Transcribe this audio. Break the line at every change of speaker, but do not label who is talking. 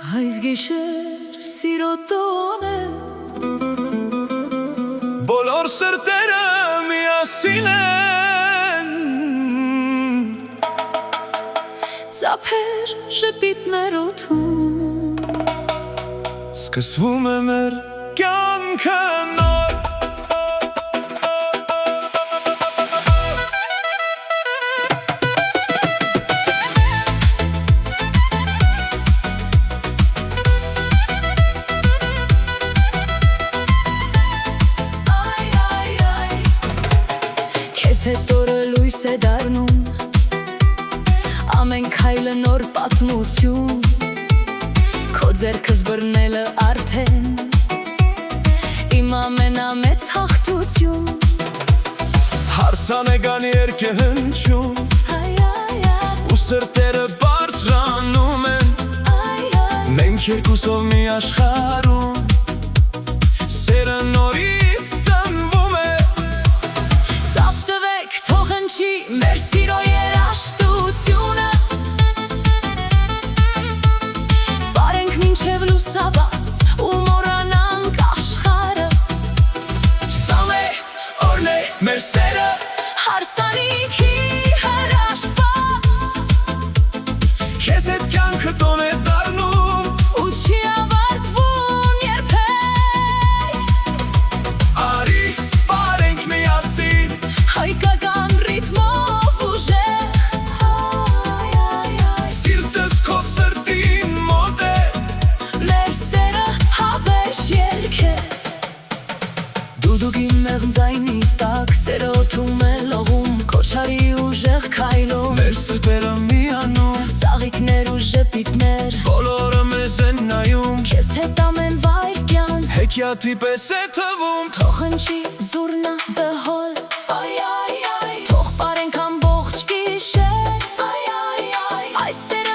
Այս գիշեր սիրո տոն է
Բոլոր սրտերը միասին են
Ծափեր շպիտներ օդում
Սկսվում է մեր կյանքը նոր
Քեզ հետ օրը լույս է դառնում Ամեն քայլը նոր պատմություն Քո ձեռքս բռնելը արդեն Իմ ամենամեծ հաղթություն
Հարսանեկան երգ է հնչում Ու սրտերը բարձրանում են Մենք երկուսով մի աշխարհում Սերը նորից ծնվում է
Ծափտվեք, թող հնչի մեր սիրո երաժշտությունը Բարենք մինչև լուսաբաց ու մոռանանք աշխարհը
Սա օրն է մեր սերը
Հարսանիքի հրաշքով
Քեզ հետ կյանքը տոն է դառնում
ու չի ավարտվում երբեք
Արի բարենք միասին
Հայկական ռիթմով ուժեղ
Սիրտս քո սրտին մոտ է
Մեր սերը հավերժ երգ է Դուդուկ իմ մեղմ ձայնի տակ Սերը օդում է լողում Քոչարի ուժեղ քայլում
Մեր սրտերը միանում
Ծաղիկներ ու ժպիտներ
Բոլորը մեզ են նայում
Քեզ հետ ամեն վայրկյան
Հեքիաթի պես է թվում
Թող հնչի զուռնա դհոլ Թող պարենք ամբողջ գիշեր Այս սերը